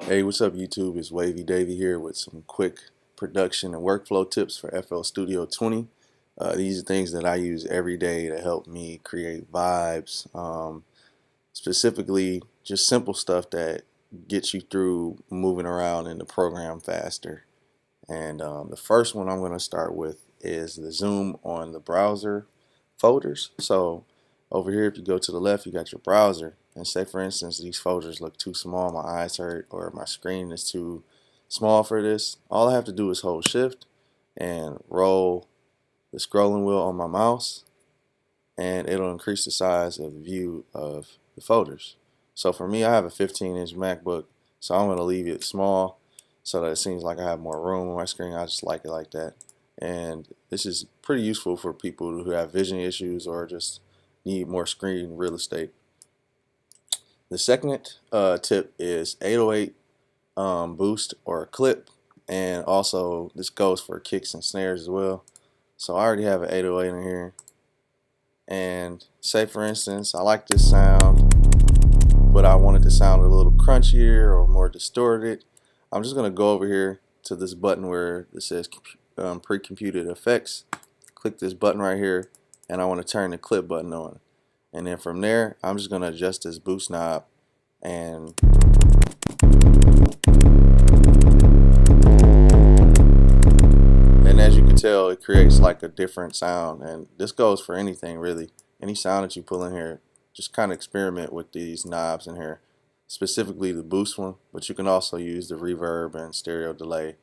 Hey, what's up YouTube? It's Wavy Davy here with some quick production and workflow tips for FL Studio 20. These are things that I use every day to help me create vibes, specifically just simple stuff that gets you through moving around in the program faster. And the first one I'm going to start with is the zoom on the browser folders. So over here, if you go to the left, you got your browser. And say, for instance, these folders look too small, my eyes hurt, or my screen is too small for this. All I have to do is hold shift and roll the scrolling wheel on my mouse, and it'll increase the size of the view of the folders. So for me, I have a 15-inch MacBook, so I'm going to leave it small so that it seems like I have more room on my screen. I just like it like that. And this is pretty useful for people who have vision issues or just need more screen real estate. The second tip is 808 boost or clip, and also this goes for kicks and snares as well. So I already have an 808 in here, and say for instance I like this sound but I want it to sound a little crunchier or more distorted. I'm just going to go over here to this button where it says pre-computed effects, click this button right here, and I want to turn the clip button on. And then from there, I'm just going to adjust this boost knob, and as you can tell, it creates like a different sound. And this goes for anything really. Any sound that you pull in here, just kind of experiment with these knobs in here, specifically the boost one, but you can also use the reverb and stereo delay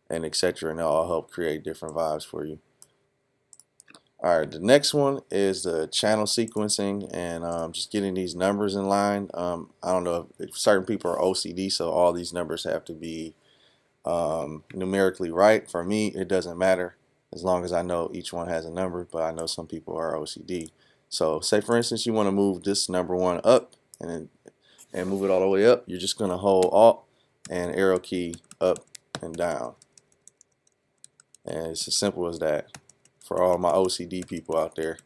and etc., and they'll all help create different vibes for you. Alright, the next one is the channel sequencing, and just getting these numbers in line. I don't know if certain people are OCD, so all these numbers have to be numerically right. For me, it doesn't matter as long as I know each one has a number, but I know some people are OCD. So say for instance you want to move this number one up and move it all the way up. You're just going to hold Alt and arrow key up and down, and it's as simple as that for all my OCD people out there.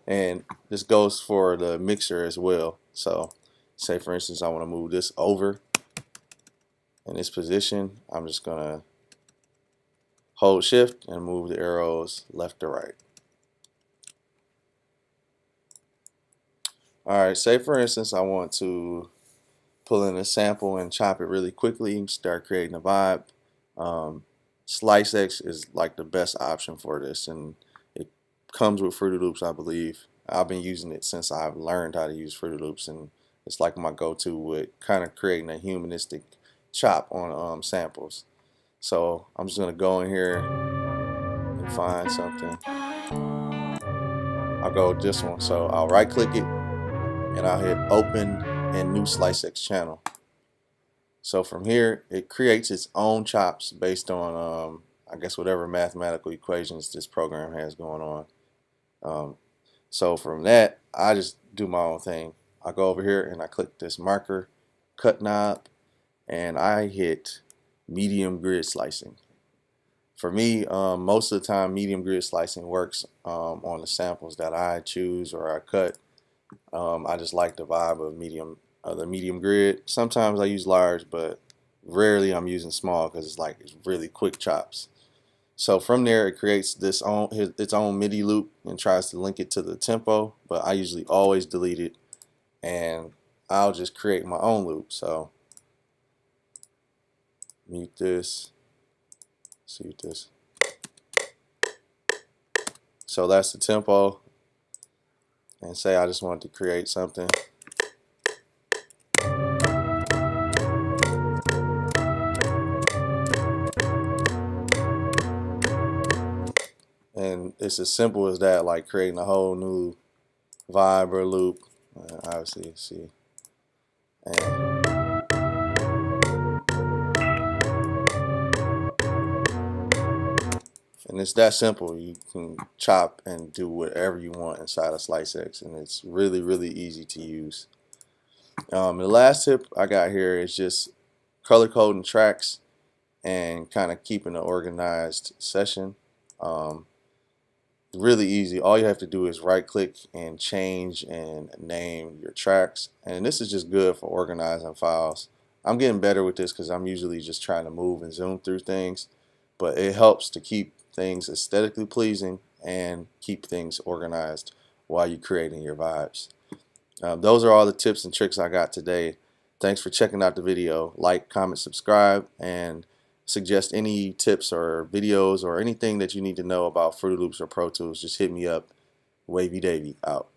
And this goes for the mixer as well. So say for instance I want to move this over in this position. I'm just going to hold shift and move the arrows left to right. Alright, say for instance I want to pull in a sample and chop it really quickly and start creating a vibe. SliceX is like the best option for this, and it comes with Fruity Loops, I believe. I've been using it since I've learned how to use Fruity Loops, and it's like my go-to with kind of creating a humanistic chop on samples. So I'm just gonna go in here and find something. I'll go with this one. So I'll right click it and I'll hit open in new SliceX channel. So from here it creates its own chops based on I guess whatever mathematical equations this program has going on. So from that I just do my own thing. I go over here and I click this marker cut knob and I hit medium grid slicing. For me, most of the time medium grid slicing works on the samples that I choose or I cut. I just like the vibe of the medium grid. Sometimes I use large, but rarely I'm using small because it's really quick chops. So from there, it creates its own MIDI loop and tries to link it to the tempo, but I usually always delete it and I'll just create my own loop. So mute this, see what this. So that's the tempo, and say I just wanted to create something. And it's as simple as that, like creating a whole new vibe or loop. Obviously, see, and it's that simple. You can chop and do whatever you want inside of SliceX, and it's really, really easy to use. The last tip I got here is just color coding tracks and kind of keeping an organized session. Really easy. All you have to do is right click and change and name your tracks, and this is just good for organizing files. I'm getting better with this because I'm usually just trying to move and zoom through things, but it helps to keep things aesthetically pleasing and keep things organized while you're creating your vibes. Those are all the tips and tricks I got today. Thanks for checking out the video. Like, comment, subscribe, and suggest any tips or videos or anything that you need to know about Fruity Loops or Pro Tools. Just hit me up. Wavy Davy out.